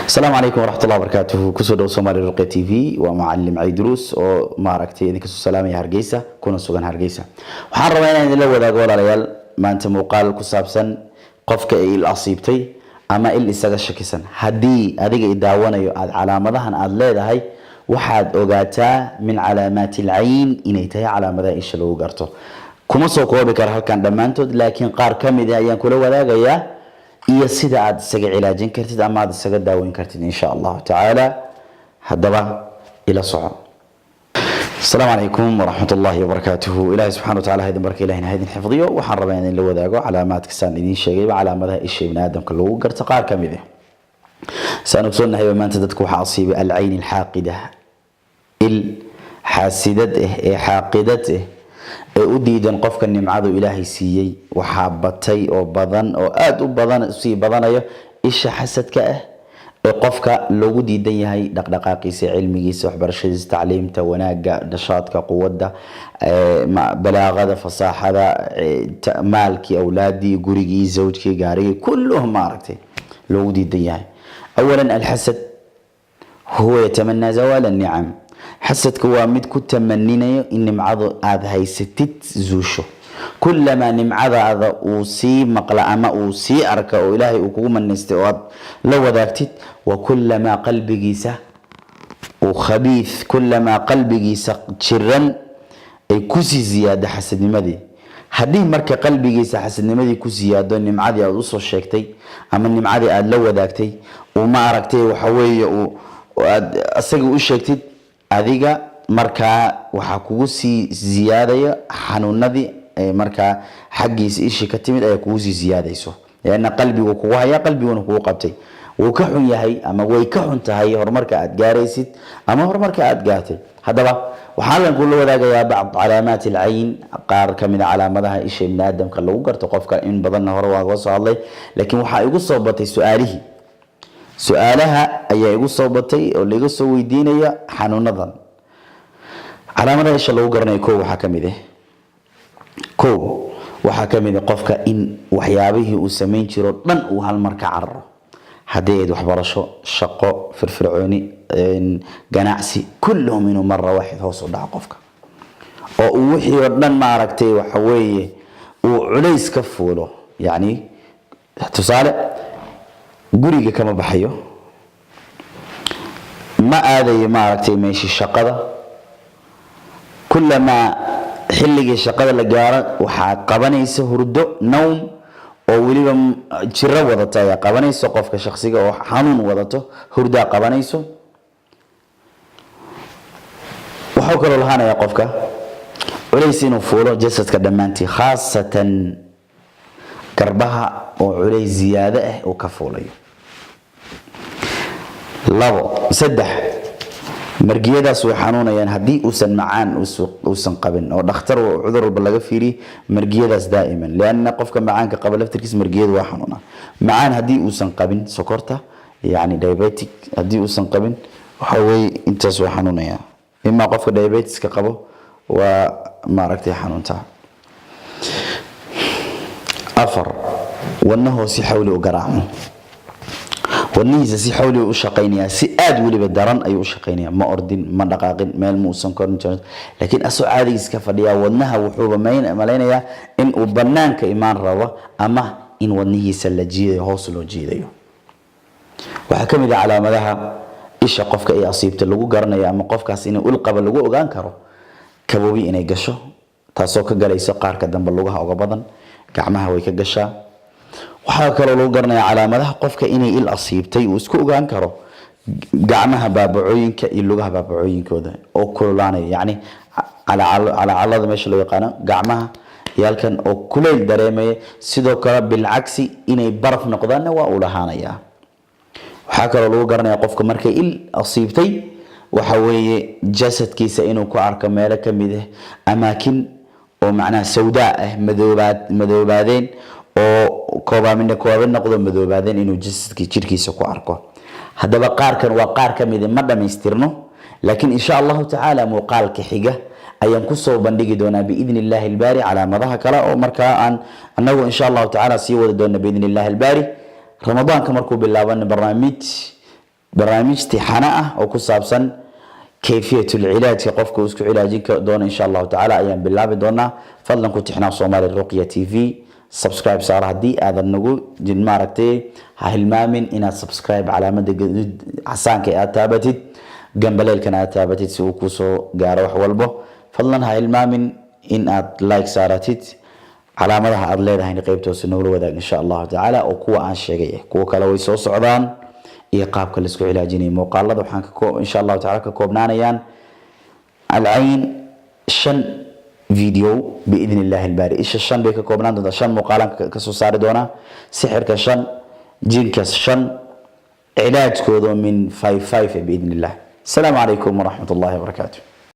السلام عليكم ورحمة الله وبركاته كسر سومالي رقي تي في ومعلم عي دروس أو ما ركتي إذا كسر سلامي هرجيسة كنا سجن هرجيسة وحرم يعني لو ذا قول ريال ما أنت مقال كسابسن قفك الأصيبتي أما اللي سجى شكسن هذه إداونا على مدهن أدلة هاي واحد أوجاتا من علامات العين إنيتها على مدى إيش لو قرته كم سوق بكره كان دمانتود لكن قار كم إذا ينقلوا ولا جيا iyo sida aad isaga cilaajin kartid ama aad isaga daaweyn kartid insha Allah ta'ala hadaba ila soco السلام عليكم ورحمة الله وبركاته إلهي سبحانه وتعالى هيدا بركة إلهنا هيدا حفظيه وحن ربنا إن لو ذاقو علامات كسان إذين شيء علامات الشيء من آدم كله قرتقار كمذه سنقصنا هي ما أنت تدكو حاصيب العين الحاقدة الحاسدته حاقدته وديدن qofka nimcadu ilaahay siiyay waxa batay oo badan oo aad u badan si badanayo isha xasadka ah ee qofka loogu diidan yahay dhaqdhaqaaqiisa cilmigiisa waxbarashadiisa tacliimta wanaaga nashaadka quwadda balaaqada fasaaxada maalki awlaadi gurigii zawjkii gaarigii kulluhum maaragtay loogu diidan yahay awalan alhasad huwa yatamanna zawal an-ni'am حسدك وامد كنت منينيو إن نمعض هذا هي ستة زوشو كلما نمعض هذا أوصي مقلع أما أوصي أركا إلهي أقوم النستواب لو ذاكتت وكلما قلبي جيسة وخبيث كلما قلبي جيسة شرا كوسي زيادة حسد نمدي هذه مركة قلبي جيسة حسد نمدي كوسي زيادة نمعض أوصو الشيكتي أما نمعض لو ذاكتي وما أركتي وحوي وأسجو الشيكتي adiga marka waxa kugu si ziyaadaya xanuunadii marka xaqiis ishi ka timid ay kugu si ziyaadayso yaana qalbigu kugu haya qalbiguna kugu qabtay wuu ka xun yahay ama way ka xun tahay horumarka aad gaaraysid ama horumarka aad gaartay hadaba waxa la ku wadaagayaa bacd calaamaat al-ayn qaar kamid calaamadaha isha ibn aadamka lagu garto qofka in badan hore waa soo hadlay laakiin waxa igu soo batay su'aalaha ayaa igu soo batay oo laga soo weydiinaya xanuunadan calaamadaha isha lagu garanayo waxa kamid qofka in waxyaabihii uu sameyn jiro dhan uu hal mar ka cararo hadii ay waxbarasho shaqo firfircooni ganacsi kulluhum inuu mar waahid hoos u dhaco qofka oo uu wixii oo dhan ma aragtay waxa weeye uu culays ka fuulo yani tusaale guriga kama baxayo ma aadayo ma aragtay meeshii shaqada kullama xilliga shaqada la gaaro waxa qabanaysa hurdo nawm oo waliba jira wadata ay qabanayso qofka shakhsiga oo xanuun wadato hurda qabanayso waxa kale lahaanaya qofka culays inuu fuulo jasadka dhamaantii khaasatan garbaha oo culays ziyaada ah oo ka fuulayo labo saddex margiyadaas way xanuunayaan hadii uusan macaan uusan qabin oo dhakhtar cudur walba laga fiiri margiyadaas daa'iman laana qofka macaanka qaba laftirkiisa margiyadu waa xanuuna macaan hadii uusan qabin sokorta yani diabetic hadii uusan qabin waxa way intaas way xanuunayaan imma qofka diabetes ka qabo waa maaragtay xanuunta afar wadnahu si xawli u garaacmo wadnihiisa si xawli u shaqeynaya si aad waliba daran ayuu u shaqeynaya ma ordin ma dhaqaaqin meel muusan korin laakiin asoo caadigiis ka fadhiya wadnaha wuxuu malaynayaa in uu banaanka imaan rabo ama in wadnihiisa la jiidayo hoos loo jiidayo waxa kamid ah calaamadaha isha qofka ay asiibta lagu garanayo ama qofkaas inuu ulqaba lagu ogaan karo kaboobi inay gasho taasoo ka galayso qaarka dambe lugaha uga badan gacmaha way ka gashaa waxa kale oo lagu garanayaa calaamadaha qofka inay il asiibtay uu isku ogaan karo gacmaha baabacooyinka iyo lugaha baabacooyinkooda oo kululaanay yani calaalada meesha loo yaqaan gacmaha yalkan oo kuleyl dareemay sidoo kale bilcagsi inay baraf noqdaan waa u lahaanaya waxa kale oo lagu garanayaa qofka markay il asiibtay waxa weeye jasadkiisa inuu ku arko meelo kamid ah amaakin oo macnaha sawdaa ah madoobaadeen oo koobaamina noqdo madoobaadeen inuu jasadka jirkiisa ku arko hadaba qaarkan waa qaar kamid ma dhameystirno laakiin insha Allah ta'ala muuqaalka xiga ayaan ku soo bandhigi doonaa biidnillaahi albaari calaamadaha kala oo marka aan anagu insha Allah ta'ala sii wada doona biidnillaahi albaari ramadaanka markuu bilaaban barnaamij barnaamijtii xana oo ku saabsan kayfiyatul cilaaj qofka uu isku cilaajin doono insha Allah taala ayaan bilaabi doonaa. fadlan ku tixnaa Somali Ruqya TV subscribe saar haddii aadan nagu jin maaragtay ha hilmaamin inaad subscribe calaamada casaanka aad taabatid gambaleelkana aad taabatid si uu ku soo gaaro wax walbo. fadlan ha hilmaamin in aad like saaratid calaamadaha aad leedahay qaybta hoose noola wadaag insha Allah taala oo kuwa aan sheegay kuwa kale way soo socdaan iyo qaabka la isku cilaajinay muuqaalada waxaan insha Allah taala ka koobnaanayaan al-ayn shan فيديو بإذن الله الباري إيش الشن بيك كوبنان ده شن مقالن كسوسار دونا سحر كشن جين كشن علاج كودو من 55 بإذن الله. السلام عليكم ورحمة الله وبركاته.